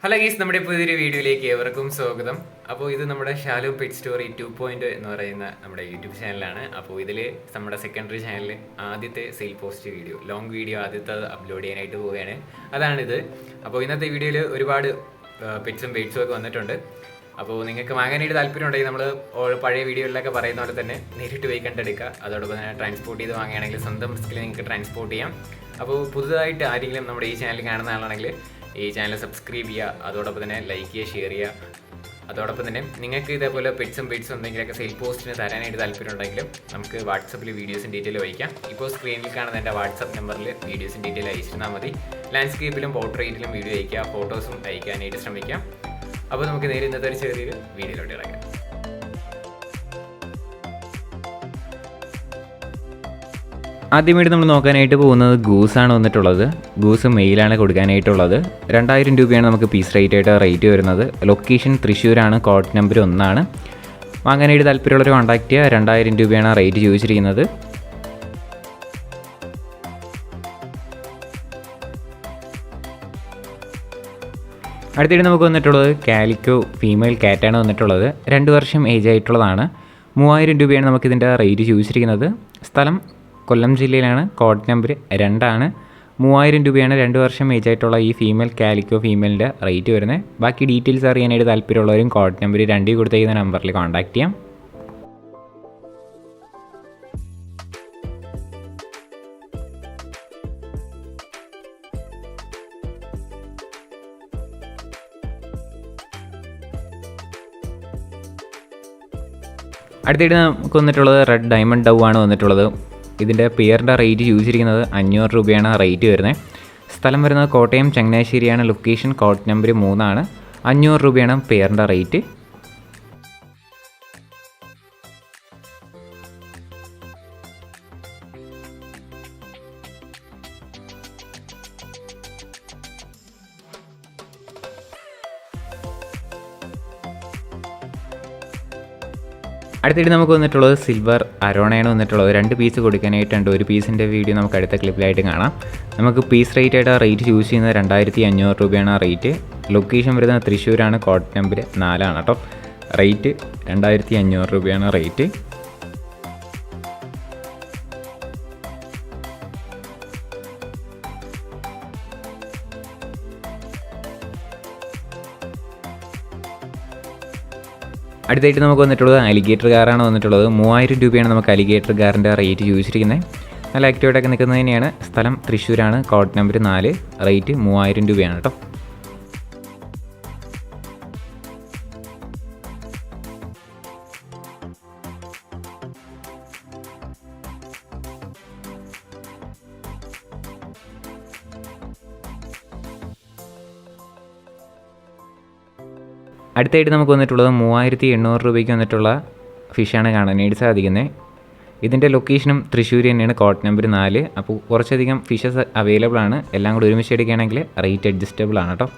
Hello ഗീസ്, നമ്മുടെ പുതിയൊരു വീഡിയോയിലേക്ക് ഏവർക്കും സ്വാഗതം. അപ്പോൾ ഇത് നമ്മുടെ ഷാലോ പെറ്റ് സ്റ്റോറി 2.0 എന്ന് പറയുന്ന നമ്മുടെ യൂട്യൂബ് ചാനലാണ്. അപ്പോൾ ഇതിൽ നമ്മുടെ സെക്കൻഡറി ചാനലിൽ ആദ്യത്തെ sale post video, long video ആദ്യത്തെ അപ്ലോഡ് ചെയ്യാനായിട്ട് പോവുകയാണ്. അതാണിത്. അപ്പോൾ ഇന്നത്തെ വീഡിയോയിൽ ഒരുപാട് പെറ്റ്സും ബേഡ്സും ഒക്കെ വന്നിട്ടുണ്ട്. അപ്പോൾ നിങ്ങൾക്ക് വാങ്ങാനായിട്ട് താല്പര്യം ഉണ്ടെങ്കിൽ നമ്മൾ പഴയ വീഡിയോയിലൊക്കെ പറയുന്ന പോലെ തന്നെ നേരിട്ട് പോയി കണ്ടെടുക്കുക. അതോടൊപ്പം തന്നെ ട്രാൻസ്പോർട്ട് ചെയ്ത് വാങ്ങുകയാണെങ്കിൽ സ്വന്തം റിസ്കിൽ നിങ്ങൾക്ക് ട്രാൻസ്പോർട്ട് ചെയ്യാം. അപ്പോൾ പുതുതായിട്ട് ആരെങ്കിലും നമ്മുടെ ഈ ചാനൽ കാണുന്ന ആളാണെങ്കിൽ ഈ ചാനൽ സബ്സ്ക്രൈബ് ചെയ്യുക, അതോടൊപ്പം തന്നെ ലൈക്ക് ചെയ്യുക, ഷെയർ ചെയ്യുക. അതോടൊപ്പം തന്നെ നിങ്ങൾക്ക് ഇതേപോലെ പെറ്റ്സും ബേഡ്സും എന്തെങ്കിലുമൊക്കെ സെയിൽ പോസ്റ്റിന് തരാനായിട്ട് താല്പര്യം ഉണ്ടെങ്കിലും നമുക്ക് വാട്സപ്പിൽ വീഡിയോസും ഡീറ്റെയിൽ വയ്ക്കാം. ഇപ്പോൾ സ്ക്രീനിൽ കാണുന്ന എൻ്റെ വാട്സപ്പ് നമ്പറിൽ വീഡിയോസും ഡീറ്റെയിൽ അയച്ചിരുന്നാൽ മതി. ലാൻഡ്സ്കേപ്പിലും പോർട്രേറ്റിലും വീഡിയോ അയക്കുക, ഫോട്ടോസും അയക്കാനായിട്ട് ശ്രമിക്കാം. അപ്പോൾ നമുക്ക് നേരെ ഇന്നത്തെ ഒരു ചെറിയൊരു വീഡിയോയിലോട്ട് ഇറങ്ങാം. ആദ്യമായിട്ട് നമ്മൾ നോക്കാനായിട്ട് പോകുന്നത് ഗൂസാണ് വന്നിട്ടുള്ളത്. ഗൂസ് മെയിലാണ് കൊടുക്കാനായിട്ടുള്ളത്. 2000 രൂപയാണ് നമുക്ക് പീസ് റേറ്റ് വരുന്നത്. ലൊക്കേഷൻ തൃശ്ശൂരാണ്, കോഡ് നമ്പർ 1 വാങ്ങാനായിട്ട് താല്പര്യമുള്ളവർ കോൺടാക്ട് ചെയ്യുക. 2000 രൂപയാണ് റേറ്റ് ചോദിച്ചിരിക്കുന്നത്. അടുത്തിടെ നമുക്ക് വന്നിട്ടുള്ളത് കാലിക്കോ ഫീമെയിൽ കാറ്റാണ് വന്നിട്ടുള്ളത്. 2 വർഷം ഏജ് ആയിട്ടുള്ളതാണ്. 3000 രൂപയാണ് നമുക്കിതിൻ്റെ റേറ്റ് ചോദിച്ചിരിക്കുന്നത്. സ്ഥലം കൊല്ലം ജില്ലയിലാണ്, കോഡ് നമ്പർ 2. 3000 രൂപയാണ് 2 വർഷം ഏജ് ആയിട്ടുള്ള ഈ ഫീമെയിൽ കാലിക്കോ ഫീമെയിലിൻ്റെ റേറ്റ് വരുന്നത്. ബാക്കി ഡീറ്റെയിൽസ് അറിയാനായിട്ട് താല്പര്യമുള്ളവരും കോഡ് നമ്പർ 2 കൊടുത്തേക്കുന്ന നമ്പറിൽ കോൺടാക്ട് ചെയ്യാം. അടുത്തിടെ നമുക്ക് വന്നിട്ടുള്ളത് റെഡ് ഡയമണ്ട് ഡവ് ആണ് വന്നിട്ടുള്ളത്. ഇതിൻ്റെ പെയറിൻ്റെ റേറ്റ് ചോദിച്ചിരിക്കുന്നത് 500 രൂപയാണ് റേറ്റ് വരുന്നത്. സ്ഥലം വരുന്നത് കോട്ടയം ചങ്ങനാശ്ശേരിയാണ്. Location code number 3. 500 രൂപയാണ് പെയറിൻ്റെ റേറ്റ്. അടുത്തിടെ നമുക്ക് വന്നിട്ടുള്ളത് സിൽവർ അരോണയാണ് വന്നിട്ടുള്ളത്. 2 പീസ് കൊടുക്കാനായിട്ടുണ്ട്. ഒരു പീസിൻ്റെ വീഡിയോ നമുക്ക് അടുത്ത ക്ലിപ്പിലായിട്ട് കാണാം. നമുക്ക് പീസ് റേറ്റ് ചൂസ് ചെയ്യുന്നത് 2500 രൂപയാണ് റേറ്റ്. ലൊക്കേഷൻ വരുന്നത് തൃശ്ശൂരാണ്, കോഡ് നമ്പർ 4 കേട്ടോ. റേറ്റ് 2500 രൂപയാണ് റേറ്റ്. അടുത്തായിട്ട് നമുക്ക് വന്നിട്ടുള്ളത് അലിഗേറ്റർ കാറാണ് വന്നിട്ടുള്ളത്. 3000 രൂപയാണ് നമുക്ക് അലിഗേറ്റർ കാറിൻ്റെ റേറ്റ് ചോദിച്ചിരിക്കുന്നത്. നല്ല ആക്റ്റീവായിട്ടൊക്കെ നിൽക്കുന്നത് തന്നെയാണ്. സ്ഥലം തൃശ്ശൂരാണ്, കോഡ് നമ്പർ 4. റേറ്റ് 3000 രൂപയാണ് കേട്ടോ. അടുത്തായിട്ട് നമുക്ക് വന്നിട്ടുള്ളത് 3800 രൂപയ്ക്ക് വന്നിട്ടുള്ള ഫിഷാണ് കാണാനായിട്ട് സാധിക്കുന്നത്. ഇതിൻ്റെ ലൊക്കേഷനും തൃശ്ശൂർ തന്നെയാണ്, കോഡ് നമ്പർ 4. അപ്പോൾ കുറച്ചധികം ഫിഷസ് അവൈലബിൾ ആണ്. എല്ലാം കൂടി ഒരുമിച്ച് എടുക്കുകയാണെങ്കിൽ റേറ്റ് അഡ്ജസ്റ്റബിൾ ആണ് കേട്ടോ.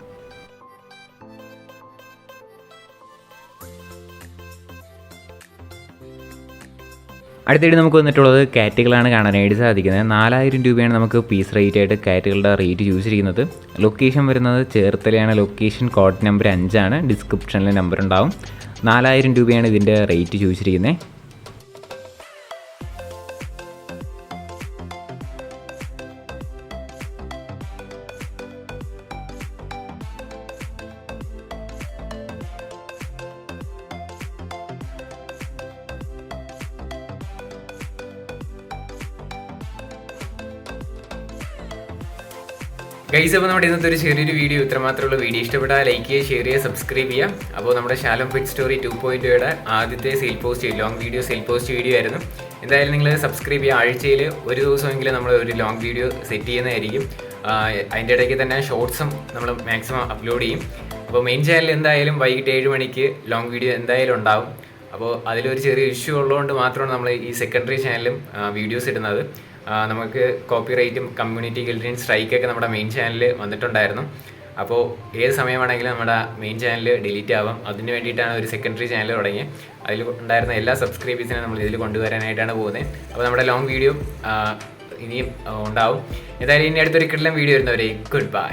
അടുത്തിടെ നമുക്ക് വന്നിട്ടുള്ളത് കാറ്റുകളാണ് കാണാനായിട്ട് സാധിക്കുന്നത്. 4000 രൂപയാണ് നമുക്ക് പീസ് റേറ്റ് കാറ്റുകളുടെ റേറ്റ് ചോദിച്ചിരിക്കുന്നത്. ലൊക്കേഷൻ വരുന്നത് ചേർത്തലയാണ്. Location code number 5. ഡിസ്ക്രിപ്ഷനിൽ നമ്പർ ഉണ്ടാവും. 4000 രൂപയാണ് ഇതിൻ്റെ റേറ്റ് ചോദിച്ചിരിക്കുന്നത്. ഗൈസ്, അപ്പോൾ നമ്മുടെ ഇന്നത്തെ ഒരു ചെറിയൊരു വീഡിയോ ഇത്രമാത്രമുള്ള. വീഡിയോ ഇഷ്ടപ്പെട്ടാൽ ലൈക്ക് ചെയ്യുക, ഷെയർ ചെയ്യുക, സബ്സ്ക്രൈബ് ചെയ്യാം. അപ്പോൾ നമ്മുടെ ഷാലോ പെറ്റ് സ്റ്റോറി 2.0 ആദ്യത്തെ sale post long video sale post video ആയിരുന്നു. എന്തായാലും നിങ്ങൾ സബ്സ്ക്രൈബ് ചെയ്യുക. ആഴ്ചയിൽ ഒരു ദിവസമെങ്കിലും നമ്മൾ ഒരു ലോങ് വീഡിയോ സെറ്റ് ചെയ്യുന്നതായിരിക്കും. അതിൻ്റെ ഇടയ്ക്ക് തന്നെ ഷോർട്സും നമ്മൾ മാക്സിമം അപ്ലോഡ് ചെയ്യും. അപ്പോൾ മെയിൻ ചാനൽ എന്തായാലും വൈകിട്ട് 7 മണിക്ക് ലോങ് വീഡിയോ എന്തായാലും ഉണ്ടാവും. അപ്പോൾ അതിലൊരു ചെറിയ ഇഷ്യൂ ഉള്ളതുകൊണ്ട് മാത്രമാണ് നമ്മൾ ഈ സെക്കൻഡറി ചാനലും വീഡിയോസ് ഇടുന്നത്. നമുക്ക് കോപ്പിറൈറ്റും കമ്മ്യൂണിറ്റി ഗൈഡ്ലൈൻസ് സ്ട്രൈക്കൊക്കെ നമ്മുടെ മെയിൻ ചാനലിൽ വന്നിട്ടുണ്ടായിരുന്നു. അപ്പോൾ ഏത് സമയമാണെങ്കിലും നമ്മുടെ മെയിൻ ചാനൽ ഡിലീറ്റ് ആവാം. അതിന് വേണ്ടിയിട്ടാണ് ഒരു സെക്കൻഡറി ചാനൽ തുടങ്ങിയത്. അതിൽ ഉണ്ടായിരുന്ന എല്ലാ സബ്സ്ക്രൈബേഴ്സിനെ നമ്മൾ ഇതിൽ കൊണ്ടുവരാനായിട്ടാണ് പോകുന്നത്. അപ്പോൾ നമ്മുടെ ലോങ് വീഡിയോ ഇനിയും ഉണ്ടാവും. ഏതായാലും ഇനി അടുത്തൊരു കിടിലൻ വീഡിയോ വരുന്നവരെ ഗുഡ് ബൈ.